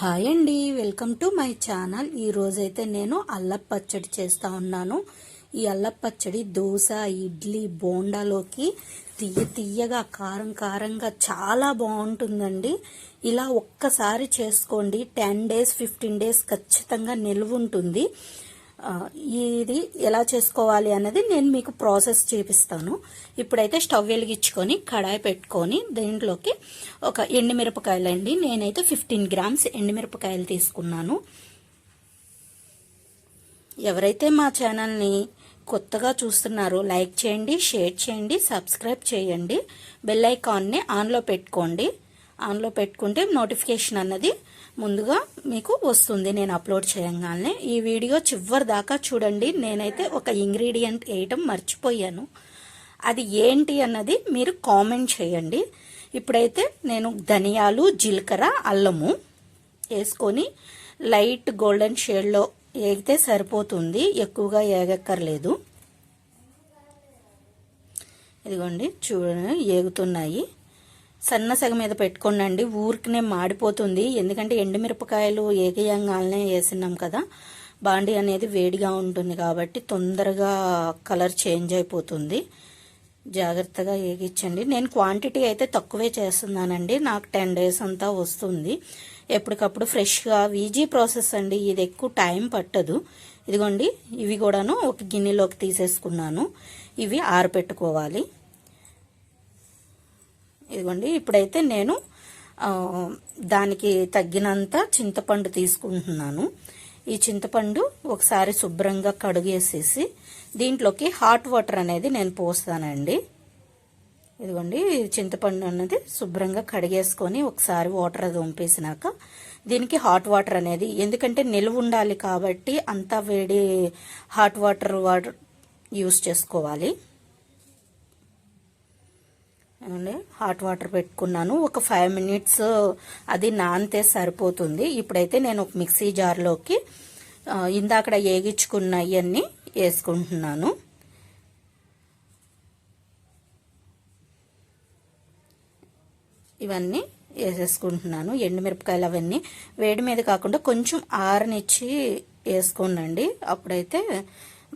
Hi అండి, welcome to my channel. ఈరోజైతే నేను అల్లపు పచ్చడి చేస్తూ ఉన్నాను. ఈ అల్లపు పచ్చడి దోశ, ఇడ్లీ, బోండాలోకి తీయగా కారం కారంగా చాలా బాగుంటుందండి. ఇలా ఒక్కసారి చేసుకోండి, 10 days 15 days ఖచ్చితంగా నిల్వ ఉంటుంది. ఇది ఎలా చేసుకోవాలి అన్నది నేను మీకు ప్రాసెస్ చూపిస్తాను. ఇప్పుడైతే స్టవ్ వెలిగించుకొని కడాయి పెట్టుకొని దీంట్లోకి ఒక ఎండుమిరపకాయలు అండి, నేనైతే 15 grams ఎండుమిరపకాయలు తీసుకున్నాను. ఎవరైతే మా ఛానల్ని కొత్తగా చూస్తున్నారో లైక్ చేయండి, షేర్ చేయండి, సబ్స్క్రైబ్ చేయండి, బెల్ ఐకాన్ని ఆన్లో పెట్టుకోండి. ఆన్లో పెట్టుకుంటే నోటిఫికేషన్ అన్నది ముందుగా మీకు వస్తుంది నేను అప్లోడ్ చేయగానే. ఈ వీడియో చివరి దాకా చూడండి. నేనైతే ఒక ఇంగ్రీడియంట్ వేయటం మర్చిపోయాను, అది ఏంటి అన్నది మీరు కామెంట్ చేయండి. ఇప్పుడైతే నేను ధనియాలు, జీలకర్ర, అల్లము వేసుకొని లైట్ గోల్డెన్ షేడ్లో వేగితే సరిపోతుంది, ఎక్కువగా వేగక్కర్లేదు. ఇదిగోండి చూడండి వేగుతున్నాయి. సన్న సగం మీద పెట్టుకోండి, ఊరికినే మాడిపోతుంది. ఎందుకంటే ఎండుమిరపకాయలు ఏగయంగానే వేసినాం కదా, బాండి అనేది వేడిగా ఉంటుంది కాబట్టి తొందరగా కలర్ చేంజ్ అయిపోతుంది. జాగ్రత్తగా వేగించండి. నేను క్వాంటిటీ అయితే తక్కువే చేస్తున్నానండి, నాకు 10 days అంతా వస్తుంది. ఎప్పటికప్పుడు ఫ్రెష్గా ఈజీ ప్రాసెస్ అండి, ఇది ఎక్కువ టైం పట్టదు. ఇదిగోండి ఇవి కూడాను ఒక గిన్నెలోకి తీసేసుకున్నాను. ఇవి ఆరబెట్టుకోవాలి. ఇదిగోండి ఇప్పుడైతే నేను దానికి తగ్గినంత చింతపండు తీసుకుంటున్నాను. ఈ చింతపండు ఒకసారి శుభ్రంగా కడుగేసేసి దీంట్లోకి హాట్ వాటర్ అనేది నేను పోస్తానండి. ఇదిగోండి చింతపండు అన్నది శుభ్రంగా కడిగేసుకొని ఒకసారి వాటర్ అది వంపేసినాక దీనికి హాట్ వాటర్ అనేది, ఎందుకంటే నిలువ ఉండాలి కాబట్టి అంతా వేడి హాట్ వాటర్ యూస్ చేసుకోవాలి. హాట్ వాటర్ పెట్టుకున్నాను. ఒక 5 minutes అది నానితే సరిపోతుంది. ఇప్పుడైతే నేను ఒక మిక్సీ జార్లోకి ఇందాక వేగించుకున్న ఇవన్నీ వేసుకుంటున్నాను. ఇవన్నీ వేసేసుకుంటున్నాను. ఎండుమిరపకాయలు అవన్నీ వేడి మీద కాకుండా కొంచెం ఆరనిచ్చి వేసుకోండి, అప్పుడైతే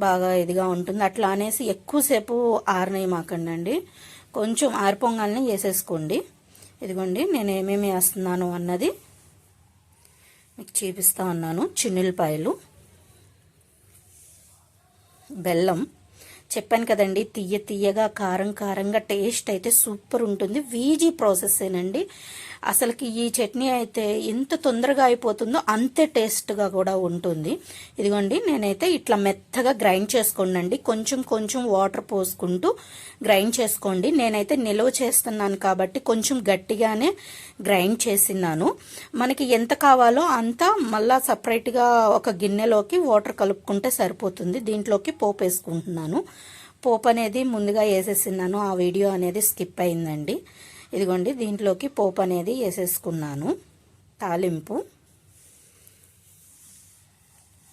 బాగా ఇదిగా ఉంటుంది. అట్లా అనేసి ఎక్కువసేపు ఆరనేయమాకండి, కొంచెం ఆరిపోగానే వేసేసుకోండి. ఇదిగోండి నేను ఏమేమి వేస్తున్నాను అన్నది మీకు చూపిస్తా ఉన్నాను. చిన్నులపాయలు, బెల్లం చెప్పాను కదండి, తీయగా కారం కారంగా టేస్ట్ అయితే సూపర్ ఉంటుంది. ఈజీ ప్రాసెసేనండి. అసలుకి ఈ చట్నీ అయితే ఎంత తొందరగా అయిపోతుందో అంతే టేస్ట్గా కూడా ఉంటుంది. ఇదిగోండి నేనైతే ఇట్లా మెత్తగా గ్రైండ్ చేసుకోండి, కొంచెం వాటర్ పోసుకుంటూ గ్రైండ్ చేసుకోండి. నేనైతే నిల్వ చేస్తున్నాను కాబట్టి కొంచెం గట్టిగానే గ్రైండ్ చేసినాను. మనకి ఎంత కావాలో అంత మళ్ళా సపరేట్గా ఒక గిన్నెలోకి వాటర్ కలుపుకుంటే సరిపోతుంది. దీంట్లోకి పోపు వేసుకుంటున్నాను. పోపు అనేది ముందుగా వేసేసినాను, ఆ వీడియో అనేది స్కిప్ అయిందండి. ఇదిగోండి దీంట్లోకి పోపు అనేది వేసేసుకున్నాను. తాలింపు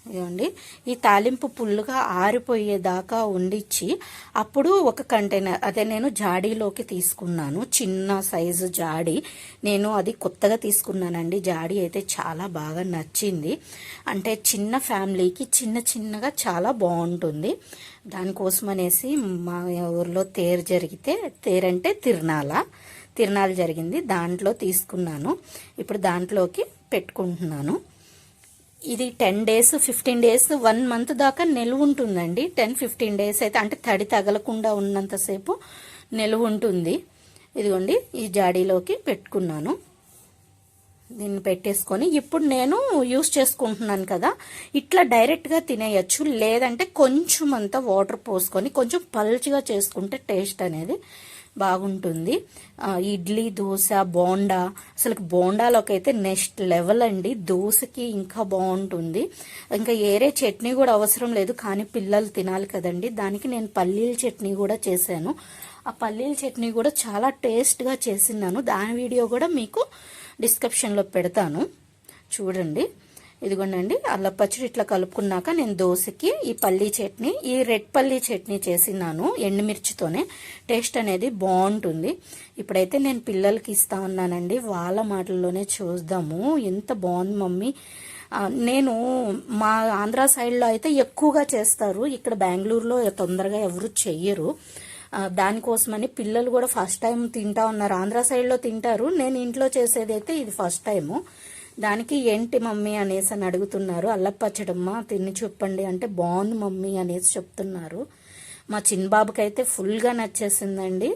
ఇదిగోండి, ఈ తాలింపు పుల్లుగా ఆరిపోయేదాకా ఉండిచ్చి అప్పుడు ఒక కంటైనర్ అదే నేను జాడీలోకి తీసుకున్నాను. చిన్న సైజు జాడీ, నేను అది కొత్తగా తీసుకున్నానండి. జాడీ అయితే చాలా బాగా నచ్చింది. అంటే చిన్న ఫ్యామిలీకి చిన్నగా చాలా బాగుంటుంది. దానికోసం అనేసి మా ఊర్లో తేరు జరిగితే, తేరంటే తిరణాలు జరిగింది, దాంట్లో తీసుకున్నాను. ఇప్పుడు దాంట్లోకి పెట్టుకుంటున్నాను. ఇది 10 days 15 days 1 month దాకా నిలువ ఉంటుందండి. 10-15 days అయితే, అంటే తడి తగలకుండా ఉన్నంతసేపు నిలువ ఉంటుంది. ఇదిగోండి ఈ జాడీలోకి పెట్టుకున్నాను. దీన్ని పెట్టేసుకొని ఇప్పుడు నేను యూస్ చేసుకుంటున్నాను కదా, ఇట్లా డైరెక్ట్గా తినేయచ్చు, లేదంటే కొంచెం అంతా వాటర్ పోసుకొని కొంచెం పల్చగా చేసుకుంటే టేస్ట్ అనేది బాగుంటుంది. ఇడ్లీ, దోశ, బోండా, అసలు బోండాలోకి అయితే నెక్స్ట్ లెవెల్ అండి. దోశకి ఇంకా బాగుంటుంది. ఇంకా ఏరే చట్నీ కూడా అవసరం లేదు, కానీ పిల్లలు తినాలి కదండి, దానికి నేను పల్లీల చట్నీ కూడా చేశాను. ఆ పల్లీల చట్నీ కూడా చాలా టేస్ట్గా చేసినాను. దాని వీడియో కూడా మీకు డిస్క్రిప్షన్లో పెడతాను, చూడండి. ఇదిగోండి అల్లం పచ్చడి ఇట్లా కలుపుకున్నాక నేను దోశకి ఈ పల్లీ చట్నీ, ఈ రెడ్ పల్లీ చట్నీ చేసినాను ఎండుమిర్చితోనే. టేస్ట్ అనేది బాగుంటుంది. ఇప్పుడైతే నేను పిల్లలకి ఇస్తా ఉన్నానండి, వాళ్ళ మాటల్లోనే చూద్దాము. ఎంత బాగుంది మమ్మీ. నేను మా ఆంధ్ర సైడ్లో అయితే ఎక్కువగా చేస్తారు, ఇక్కడ బెంగళూరులో తొందరగా ఎవరు చెయ్యరు. దానికోసమని పిల్లలు కూడా ఫస్ట్ టైం తింటా ఉన్నారు. ఆంధ్ర సైడ్లో తింటారు, నేను ఇంట్లో చేసేది అయితే ఇది ఫస్ట్ టైము. దానికి ఏంటి మమ్మీ అనేసి అని అడుగుతున్నారు. అల్లం పచ్చడమ్మ తిని చెప్పండి అంటే బాగుంది మమ్మీ అనేసి చెప్తున్నారు. మా చిన్నబాబుకి అయితే ఫుల్గా నచ్చేసిందండి,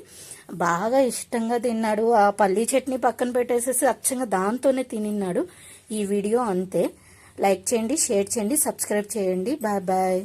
బాగా ఇష్టంగా తిన్నాడు. ఆ పల్లీ చట్నీ పక్కన పెట్టేసేసి అచ్చంగా దాంతోనే తినిన్నాడు. ఈ వీడియో అంతే. లైక్ చేయండి, షేర్ చేయండి, సబ్స్క్రైబ్ చేయండి. Bye bye.